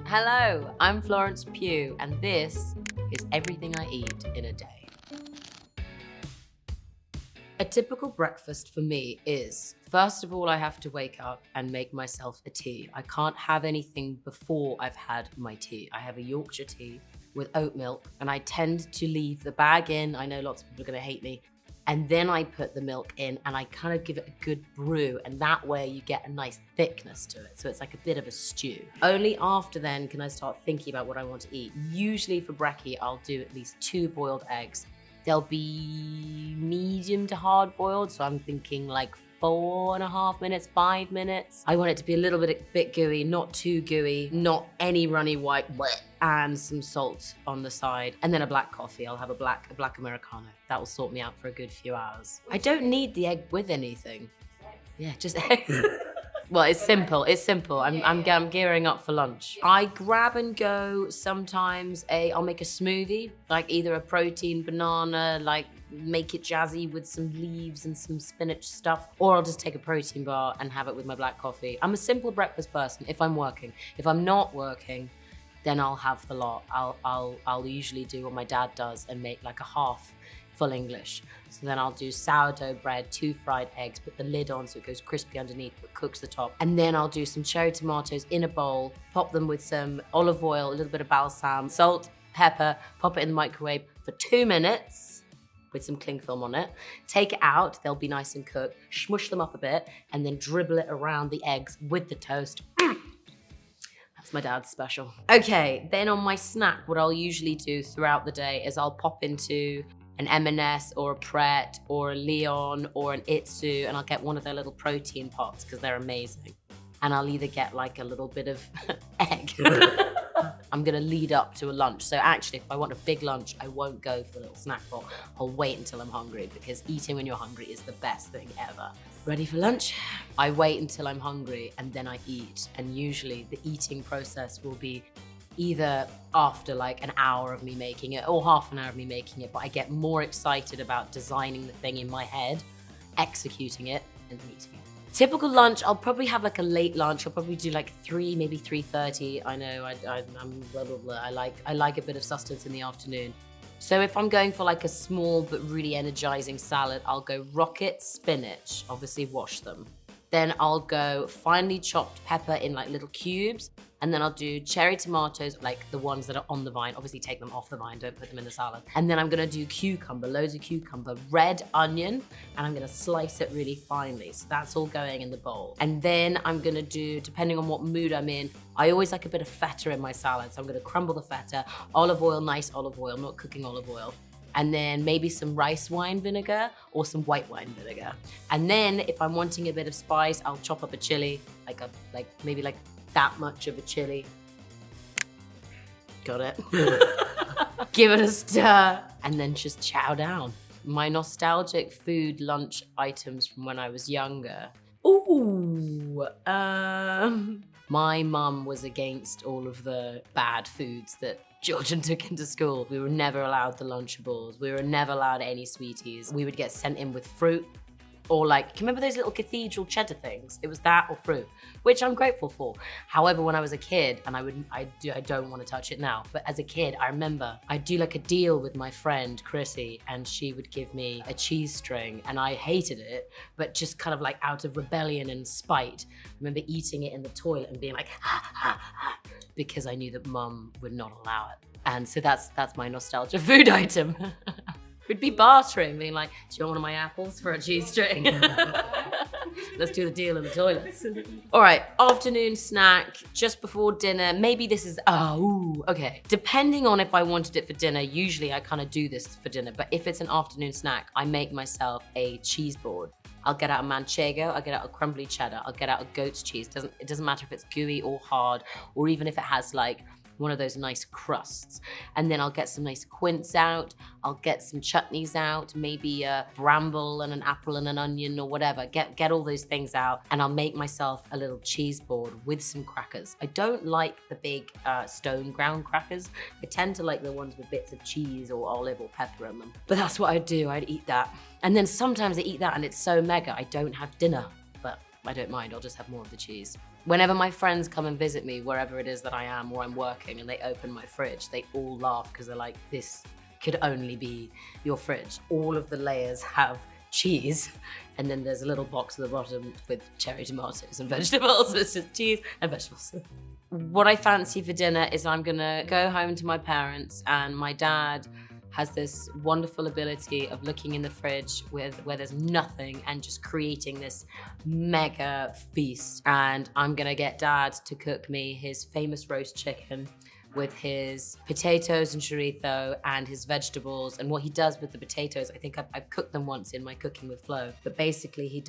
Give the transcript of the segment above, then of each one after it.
Hello, I'm Florence Pugh, and this is everything I eat in a day. A typical breakfast for me is, first of all, I have to wake up and make myself a tea. I can't have anything before I've had my tea. I have a Yorkshire tea with oat milk, and I tend to leave the bag in. I know lots of people are gonna hate me. And then I put the milk in and I kind of give it a good brew, and that way you get a nice thickness to it. So it's like a bit of a stew. Only after then can I start thinking about what I want to eat. Usually for brekkie, I'll do at least 2 boiled eggs. They'll be medium to hard boiled, so I'm thinking like 4.5 minutes, 5 minutes. I want it to be a little bit gooey, not too gooey, not any runny white, and some salt on the side. And then a black coffee. I'll have a black Americano. That will sort me out for a good few hours. I don't need the egg with anything. Yeah, just egg. Well, it's simple, I'm gearing up for lunch. I grab and go sometimes I'll make a smoothie, like either a protein banana, like make it jazzy with some leaves and some spinach stuff, or I'll just take a protein bar and have it with my black coffee. I'm a simple breakfast person if I'm working. If I'm not working, then I'll have the lot. I'll usually do what my dad does and make like a half full English. So then I'll do sourdough bread, 2 fried eggs, put the lid on so it goes crispy underneath but cooks the top. And then I'll do some cherry tomatoes in a bowl, pop them with some olive oil, a little bit of balsam, salt, pepper, pop it in the microwave for 2 minutes with some cling film on it. Take it out, they'll be nice and cooked, smush them up a bit, and then dribble it around the eggs with the toast. That's my dad's special. Okay, then on my snack, what I'll usually do throughout the day is I'll pop into an M&S or a Pret or a Leon or an Itsu, and I'll get one of their little protein pots because they're amazing. And I'll either get like a little bit of egg. I'm gonna lead up to a lunch. So actually, if I want a big lunch, I won't go for a little snack pot. I'll wait until I'm hungry, because eating when you're hungry is the best thing ever. Ready for lunch? I wait until I'm hungry and then I eat. And usually the eating process will be either after like an hour of me making it or half an hour of me making it, but I get more excited about designing the thing in my head, executing it, and eating it. Typical lunch, I'll probably have like a late lunch. I'll probably do like 3, maybe 3:30. I know, I'm blah, blah, blah. I like a bit of sustenance in the afternoon. So if I'm going for like a small but really energizing salad, I'll go rocket spinach, obviously wash them. Then I'll go finely chopped pepper in like little cubes. And then I'll do cherry tomatoes, like the ones that are on the vine. Obviously take them off the vine, don't put them in the salad. And then I'm gonna do cucumber, loads of cucumber, red onion, and I'm gonna slice it really finely. So that's all going in the bowl. And then I'm gonna do, depending on what mood I'm in, I always like a bit of feta in my salad. So I'm gonna crumble the feta, olive oil, nice olive oil, not cooking olive oil. And then maybe some rice wine vinegar or some white wine vinegar. And then if I'm wanting a bit of spice, I'll chop up a chili, maybe that much of a chili. Got it. Give it a stir and then just chow down. My nostalgic food lunch items from when I was younger. Ooh, my mum was against all of the bad foods that Jordan took into school. We were never allowed the Lunchables. We were never allowed any sweeties. We would get sent in with fruit, or like, can you remember those little cathedral cheddar things? It was that or fruit, which I'm grateful for. However, when I was a kid, and I don't want to touch it now, but as a kid, I remember I'd do like a deal with my friend Chrissy, and she would give me a cheese string, and I hated it, but just kind of like out of rebellion and spite, I remember eating it in the toilet and being like, ha, ha, ha, because I knew that mum would not allow it. And so that's my nostalgia food item. We'd be bartering, being like, do you want one of my apples for a cheese string? Let's do the deal in the toilets. All right, afternoon snack, just before dinner. Maybe this is, okay. Depending on if I wanted it for dinner, usually I kind of do this for dinner, but if it's an afternoon snack, I make myself a cheese board. I'll get out a manchego, I'll get out a crumbly cheddar, I'll get out a goat's cheese. It doesn't matter if it's gooey or hard, or even if it has like one of those nice crusts. And then I'll get some nice quince out, I'll get some chutneys out, maybe a bramble and an apple and an onion or whatever. Get all those things out, and I'll make myself a little cheese board with some crackers. I don't like the big stone ground crackers. I tend to like the ones with bits of cheese or olive or pepper in them. But that's what I'd do, I'd eat that. And then sometimes I eat that and it's so mega, I don't have dinner. But I don't mind, I'll just have more of the cheese. Whenever my friends come and visit me, wherever it is that I am or I'm working, and they open my fridge, they all laugh because they're like, this could only be your fridge. All of the layers have cheese, and then there's a little box at the bottom with cherry tomatoes and vegetables. It's just cheese and vegetables. What I fancy for dinner is I'm gonna go home to my parents, and my dad has this wonderful ability of looking in the fridge where there's nothing and just creating this mega feast. And I'm gonna get Dad to cook me his famous roast chicken with his potatoes and chorizo and his vegetables. And what he does with the potatoes, I think I've cooked them once in my Cooking with Flo, but basically he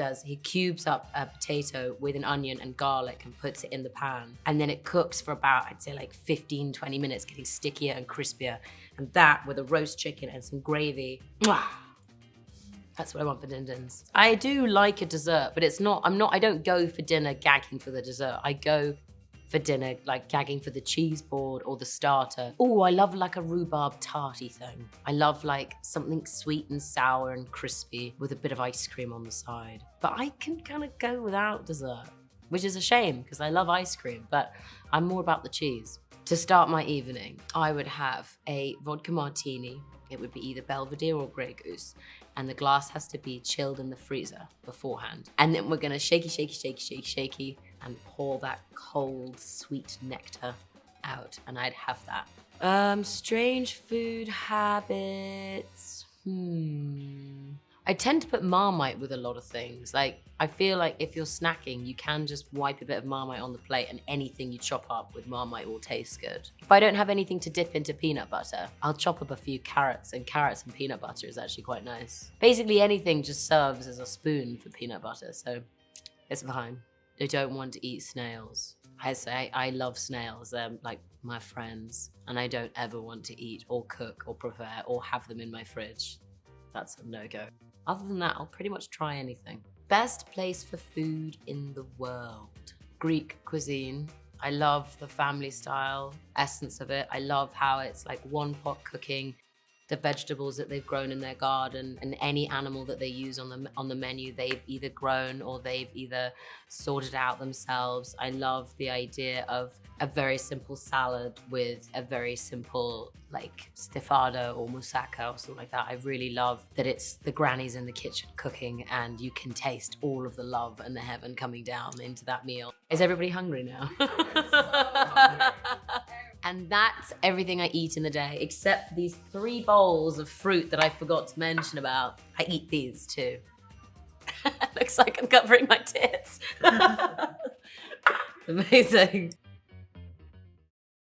cubes up a potato with an onion and garlic and puts it in the pan. And then it cooks for about, I'd say like 15, 20 minutes, getting stickier and crispier. And that with a roast chicken and some gravy, mwah, that's what I want for din-dins. I do like a dessert, but I don't go for dinner gagging for the dessert. I go for dinner, like gagging for the cheese board or the starter. Oh, I love like a rhubarb tarty thing. I love like something sweet and sour and crispy with a bit of ice cream on the side. But I can kind of go without dessert, which is a shame because I love ice cream, but I'm more about the cheese. To start my evening, I would have a vodka martini. It would be either Belvedere or Grey Goose. And the glass has to be chilled in the freezer beforehand. And then we're gonna shaky, shaky, shaky, shaky, shaky, and pour that cold, sweet nectar out. And I'd have that. Strange food habits. I tend to put Marmite with a lot of things. Like, I feel like if you're snacking, you can just wipe a bit of Marmite on the plate and anything you chop up with Marmite will taste good. If I don't have anything to dip into peanut butter, I'll chop up a few carrots and peanut butter is actually quite nice. Basically anything just serves as a spoon for peanut butter, so it's fine. I don't want to eat snails. I say I love snails, they're like my friends, and I don't ever want to eat or cook or prepare or have them in my fridge. That's a no-go. Other than that, I'll pretty much try anything. Best place for food in the world. Greek cuisine. I love the family style essence of it. I love how it's like one pot cooking the vegetables that they've grown in their garden, and any animal that they use on the menu, they've either grown or they've either sorted out themselves. I love the idea of a very simple salad with a very simple like stifado or moussaka or something like that. I really love that it's the grannies in the kitchen cooking and you can taste all of the love and the heaven coming down into that meal. Is everybody hungry now? And that's everything I eat in the day, except for these 3 bowls of fruit that I forgot to mention about. I eat these too. Looks like I'm covering my tits. Amazing.